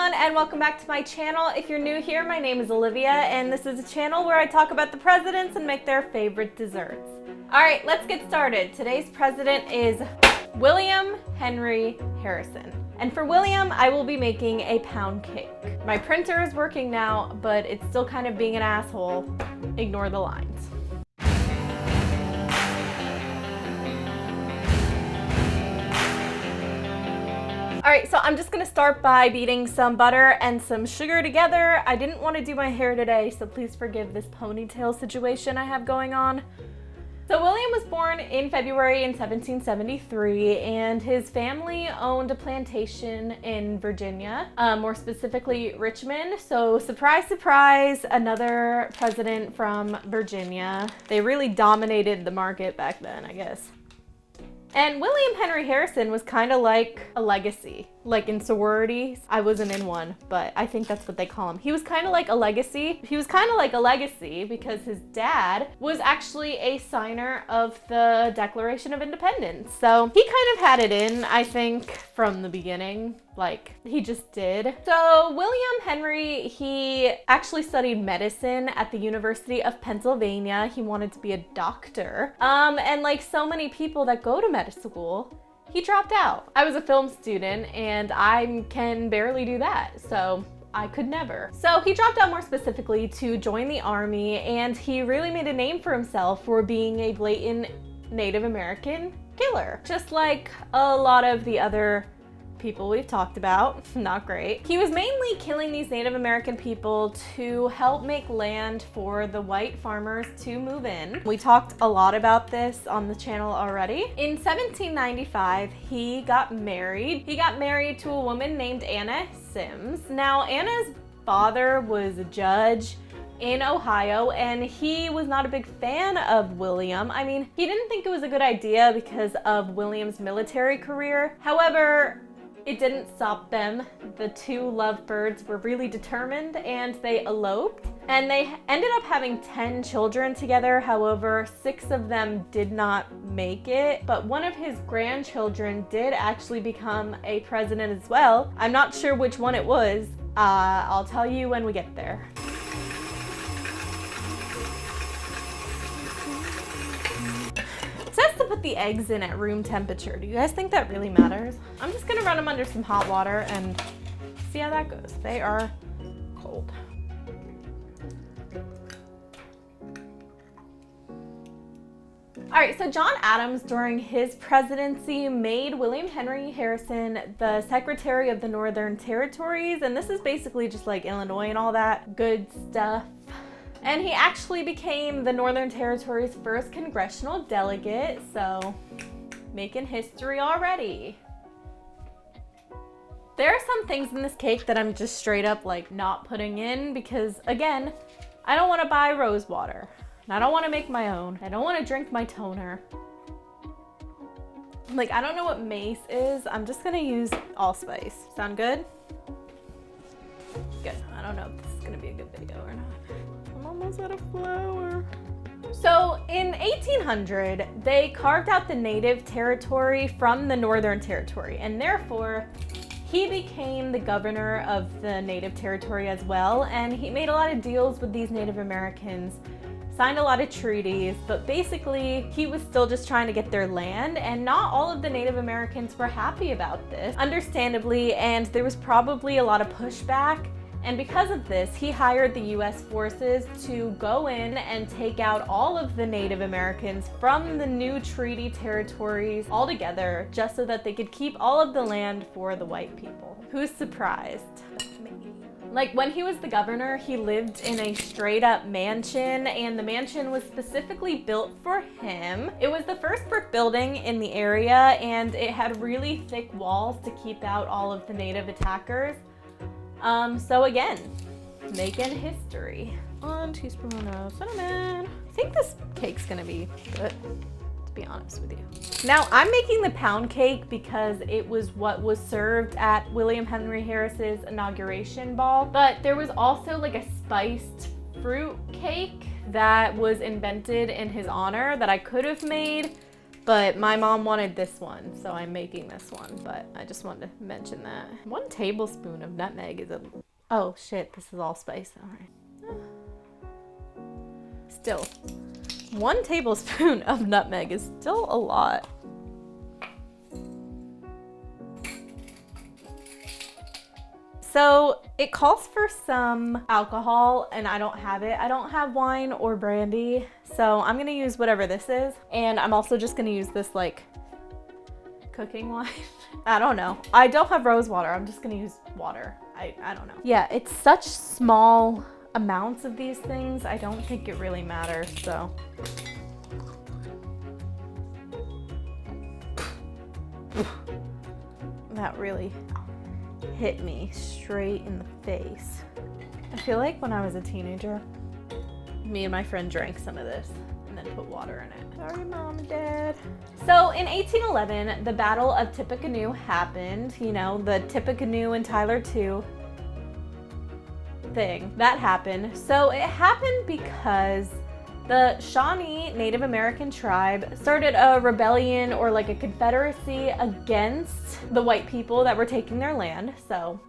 everyone, and welcome back to my channel. If you're new here, my name is Olivia, and this is a channel where I talk about the presidents and make their favorite desserts. All right, let's get started. Today's president is William Henry Harrison. And for William, I will be making a pound cake. My printer is working now, but it's still kind of being an asshole. Ignore the lines. All right, so I'm just gonna start by beating some butter and some sugar together. I didn't want to do my hair today, so please forgive this ponytail situation I have going on. So William was born in February in 1773, and his family owned a plantation in Virginia, more specifically Richmond. So surprise, surprise, another president from Virginia. They really dominated the market back then, I guess. And William Henry Harrison was kind of like a legacy. Like in sororities, I wasn't in one, but I think that's what they call him. He was kind of like a legacy. He was kind of like a legacy because his dad was actually a signer of the Declaration of Independence. So he kind of had it in, I think, from the beginning. Like, he just did. So William Henry, he actually studied medicine at the University of Pennsylvania. He wanted to be a doctor. And like so many people that go to med school, he dropped out. I was a film student and I can barely do that, so I could never. So he dropped out more specifically to join the army, and he really made a name for himself for being a blatant Native American killer. Just like a lot of the other people we've talked about. Not great. He was mainly killing these Native American people to help make land for the white farmers to move in. We talked a lot about this on the channel already. In 1795, he got married. He got married to a woman named Anna Sims. Now, Anna's father was a judge in Ohio, and he was not a big fan of William. I mean, he didn't think it was a good idea because of William's military career. However, it didn't stop them. The two lovebirds were really determined, and they eloped. And they ended up having 10 children together. However, 6 of them did not make it. But one of his grandchildren did actually become a president as well. I'm not sure which one it was. I'll tell you when we get there. To put the eggs in at room temperature. Do you guys think that really matters? I'm just gonna run them under some hot water and see how that goes. They are cold. All right, so John Adams, during his presidency, made William Henry Harrison the Secretary of the Northern Territories, and this is basically just like Illinois and all that good stuff. And he actually became the Northern Territory's first congressional delegate, so making history already. There are some things in this cake that I'm just straight up like not putting in because, again, I don't want to buy rose water. And I don't want to make my own. I don't want to drink my toner. Like, I don't know what mace is. I'm just gonna use allspice. Sound good? Good. I don't know if this is gonna be a good video or not. I'm almost out of flour. So in 1800, they carved out the native territory from the Northern Territory, and therefore he became the governor of the native territory as well, and he made a lot of deals with these Native Americans, signed a lot of treaties, but basically he was still just trying to get their land, and not all of the Native Americans were happy about this, understandably, and there was probably a lot of pushback. And because of this, he hired the US forces to go in and take out all of the Native Americans from the new treaty territories altogether, just so that they could keep all of the land for the white people. Who's surprised? Me. Like, when he was the governor, he lived in a straight up mansion, and the mansion was specifically built for him. It was the first brick building in the area, and it had really thick walls to keep out all of the Native attackers. So again, making history. 1 teaspoon of cinnamon. I think this cake's gonna be good, to be honest with you. Now, I'm making the pound cake because it was what was served at William Henry Harris's inauguration ball, but there was also like a spiced fruit cake that was invented in his honor that I could have made, But my mom wanted this one, so I'm making this one. But I just wanted to mention that. 1 tablespoon of nutmeg is a... Oh shit, this is all spice. All right. Still, 1 tablespoon of nutmeg is still a lot. So it calls for some alcohol and I don't have it. I don't have wine or brandy, so I'm gonna use whatever this is. And I'm also just gonna use this like cooking wine. I don't know. I don't have rose water. I'm just gonna use water. I don't know. Yeah, it's such small amounts of these things. I don't think it really matters, so. That really hit me straight in the face. I feel like when I was a teenager, me and my friend drank some of this and then put water in it. Sorry, Mom and Dad. So in 1811, the Battle of Tippecanoe happened. You know, the Tippecanoe and Tyler 2 thing. That happened. So it happened because the Shawnee Native American tribe started a rebellion or like a confederacy against the white people that were taking their land. So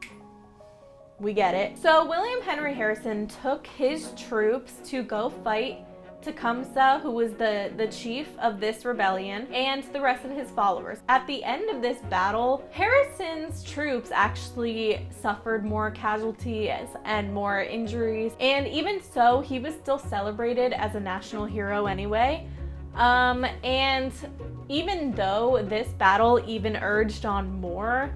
we get it. So William Henry Harrison took his troops to go fight Tecumseh, who was the chief of this rebellion, and the rest of his followers. At the end of this battle, Harrison's troops actually suffered more casualties and more injuries, and even so, he was still celebrated as a national hero anyway. And even though this battle even urged on more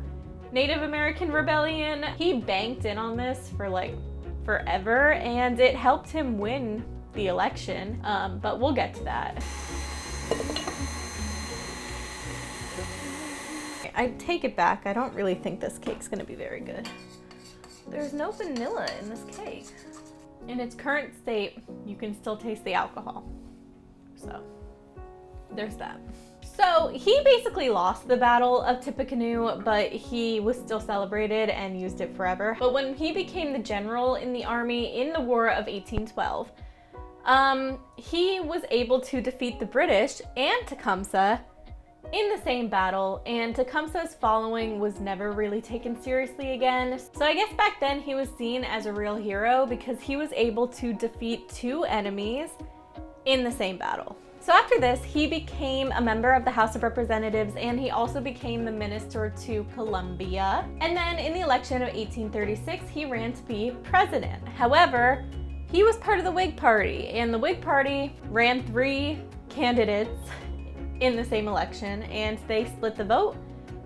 Native American rebellion, he banked in on this for like forever, and it helped him win the election, but we'll get to that. I take it back. I don't really think this cake's gonna be very good. There's no vanilla in this cake. In its current state, you can still taste the alcohol. So there's that. So he basically lost the Battle of Tippecanoe, but he was still celebrated and used it forever. But when he became the general in the army in the War of 1812, he was able to defeat the British and Tecumseh in the same battle, and Tecumseh's following was never really taken seriously again. So I guess back then he was seen as a real hero because he was able to defeat 2 enemies in the same battle. So after this, he became a member of the House of Representatives, and he also became the minister to Columbia. And then in the election of 1836, he ran to be president. However, he was part of the Whig Party, and the Whig Party ran 3 candidates in the same election, and they split the vote,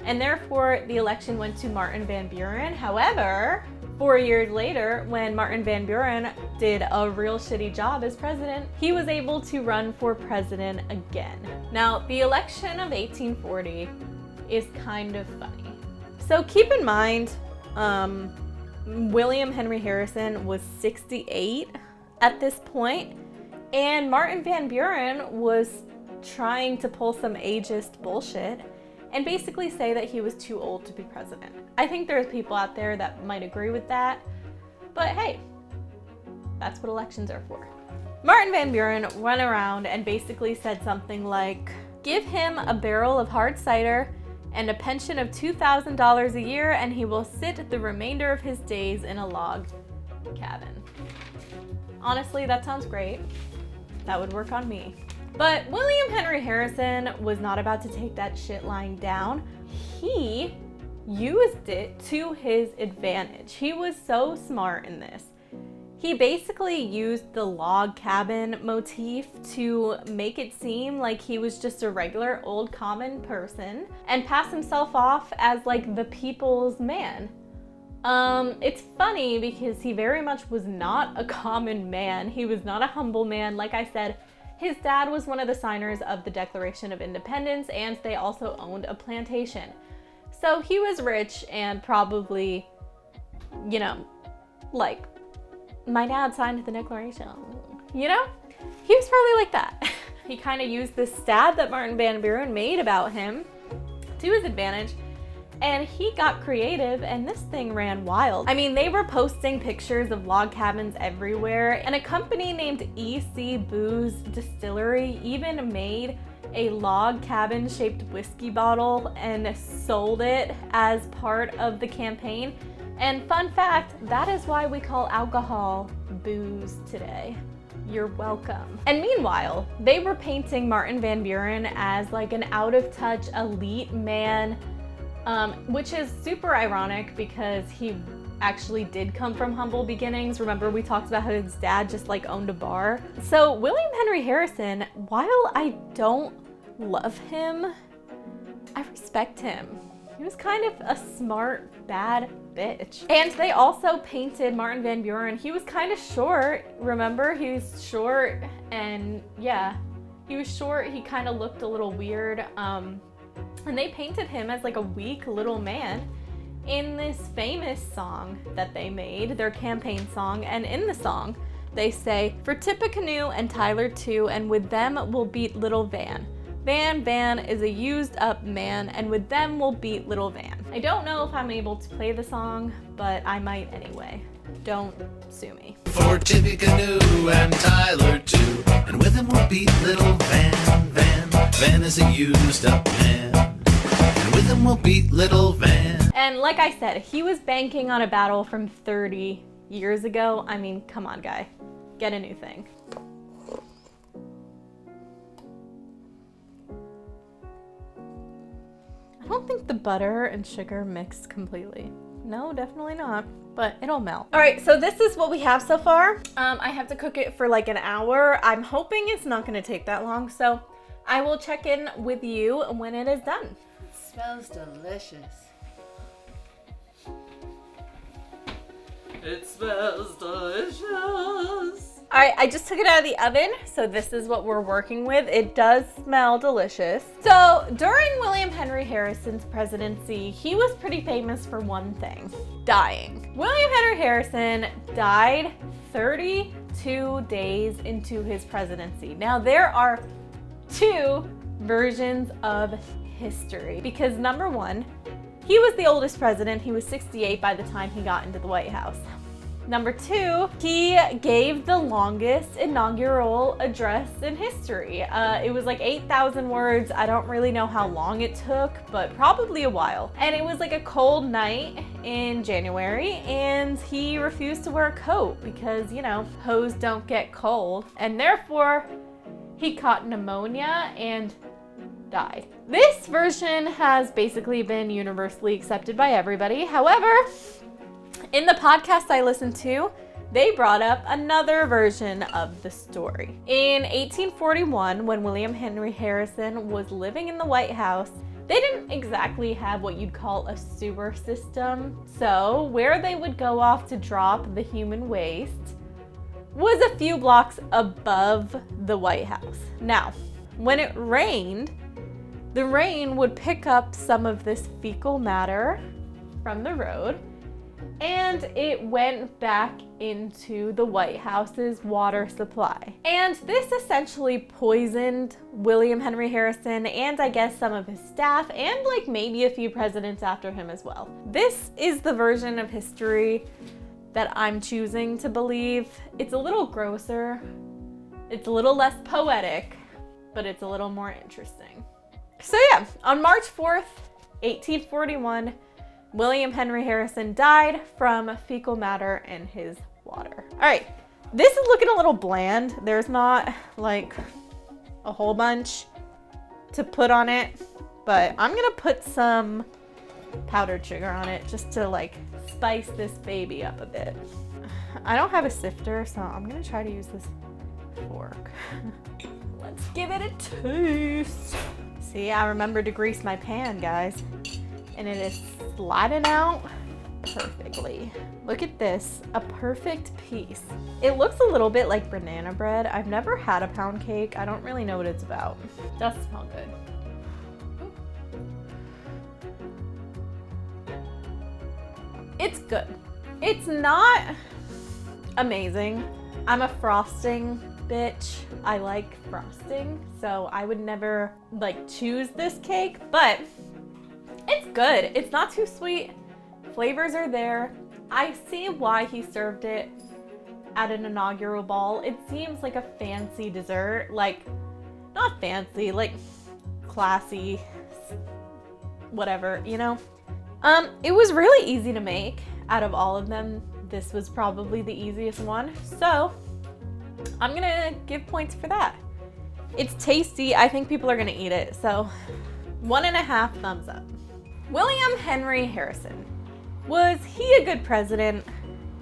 and therefore the election went to Martin Van Buren. However, 4 years later, when Martin Van Buren did a real shitty job as president, he was able to run for president again. Now, the election of 1840 is kind of funny. So keep in mind, William Henry Harrison was 68 at this point, and Martin Van Buren was trying to pull some ageist bullshit and basically say that he was too old to be president. I think there's people out there that might agree with that, but hey, that's what elections are for. Martin Van Buren went around and basically said something like, give him a barrel of hard cider and a pension of $2,000 a year, and he will sit the remainder of his days in a log cabin. Honestly, that sounds great. That would work on me. But William Henry Harrison was not about to take that shit lying down. He used it to his advantage. He was so smart in this. He basically used the log cabin motif to make it seem like he was just a regular old common person and pass himself off as like the people's man. It's funny because he very much was not a common man. He was not a humble man. Like I said, his dad was one of the signers of the Declaration of Independence, and they also owned a plantation. So he was rich and probably, you know, like, my dad signed the Declaration, you know? He was probably like that. He kind of used this stab that Martin Van Buren made about him to his advantage, and he got creative, and this thing ran wild. I mean, they were posting pictures of log cabins everywhere, and a company named E.C. Booze Distillery even made a log cabin shaped whiskey bottle and sold it as part of the campaign. And fun fact, that is why we call alcohol booze today. You're welcome. And meanwhile, they were painting Martin Van Buren as like an out of touch elite man, which is super ironic because he actually did come from humble beginnings. Remember, we talked about how his dad just like owned a bar. So William Henry Harrison, while I don't love him, I respect him. He was kind of a smart, bad bitch. And they also painted Martin Van Buren. He was kind of short, remember? He was short and yeah, he was short. He kind of looked a little weird. And they painted him as like a weak little man in this famous song that they made, their campaign song. And in the song, they say, "For Tippecanoe and Tyler too, and with them we'll beat Little Van. Van is a used up man, and with them we'll beat Little Van." I don't know if I'm able to play the song, but I might anyway. Don't sue me. For Tippecanoe and Tyler too, and with him we'll beat Little Van. Van is a used up man, and with him we'll beat Little Van. And like I said, he was banking on a battle from 30 years ago. I mean, come on, guy. Get a new thing. I don't think the butter and sugar mixed completely. No, definitely not, but it'll melt. All right, so this is what we have so far. I have to cook it for like an hour. I'm hoping it's not gonna take that long, so I will check in with you when it is done. Smells delicious. It smells delicious. All right, I just took it out of the oven, so this is what we're working with. It does smell delicious. So during William Henry Harrison's presidency, he was pretty famous for one thing: dying. William Henry Harrison died 32 days into his presidency. Now there are two versions of history, because number one, he was the oldest president. He was 68 by the time he got into the White House. Number two, he gave the longest inaugural address in history. It was like 8,000 words. I don't really know how long it took, but probably a while. And it was like a cold night in January, and he refused to wear a coat because, you know, hose don't get cold. And therefore, he caught pneumonia and died. This version has basically been universally accepted by everybody. However, in the podcast I listened to, they brought up another version of the story. In 1841, when William Henry Harrison was living in the White House, they didn't exactly have what you'd call a sewer system. So where they would go off to drop the human waste was a few blocks above the White House. Now, when it rained, the rain would pick up some of this fecal matter from the road, and it went back into the White House's water supply. And this essentially poisoned William Henry Harrison and I guess some of his staff and like maybe a few presidents after him as well. This is the version of history that I'm choosing to believe. It's a little grosser, it's a little less poetic, but it's a little more interesting. So yeah, on March 4th, 1841, William Henry Harrison died from fecal matter in his water. All right, this is looking a little bland. There's not like a whole bunch to put on it, but I'm gonna put some powdered sugar on it just to like spice this baby up a bit. I don't have a sifter, so I'm gonna try to use this fork. Let's give it a taste. See, I remembered to grease my pan, guys. And it is sliding out perfectly. Look at this, a perfect piece. It looks a little bit like banana bread. I've never had a pound cake. I don't really know what it's about. It does smell good. It's good. It's not amazing. I'm a frosting bitch. I like frosting, so I would never like choose this cake, but it's good. It's not too sweet. Flavors are there. I see why he served it at an inaugural ball. It seems like a fancy dessert. Like, not fancy, like classy, whatever, you know? It was really easy to make. Out of all of them, this was probably the easiest one. So I'm gonna give points for that. It's tasty. I think people are gonna eat it. So 1.5 thumbs up. William Henry Harrison. Was he a good president?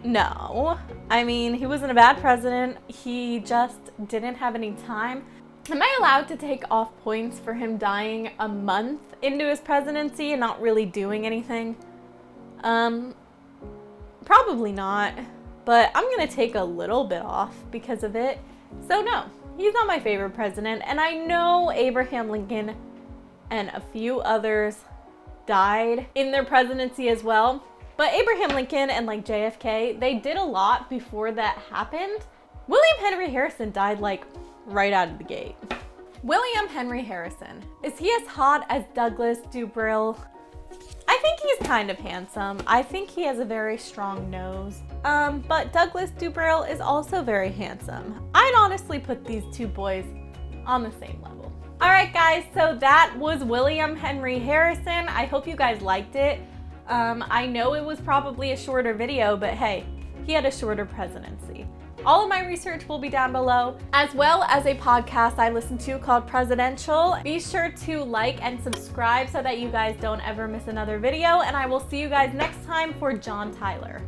No. I mean, he wasn't a bad president. He just didn't have any time. Am I allowed to take off points for him dying a month into his presidency and not really doing anything? Probably not, but I'm gonna take a little bit off because of it. So no, he's not my favorite president, and I know Abraham Lincoln and a few others died in their presidency as well. But Abraham Lincoln and like JFK, they did a lot before that happened. William Henry Harrison died like right out of the gate. William Henry Harrison. Is he as hot as Douglas Dubril? I think he's kind of handsome. I think he has a very strong nose. But Douglas Dubril is also very handsome. I'd honestly put these two boys on the same level. All right, guys, so that was William Henry Harrison. I hope you guys liked it. I know it was probably a shorter video, but hey, he had a shorter presidency. All of my research will be down below, as well as a podcast I listen to called Presidential. Be sure to like and subscribe so that you guys don't ever miss another video, and I will see you guys next time for John Tyler.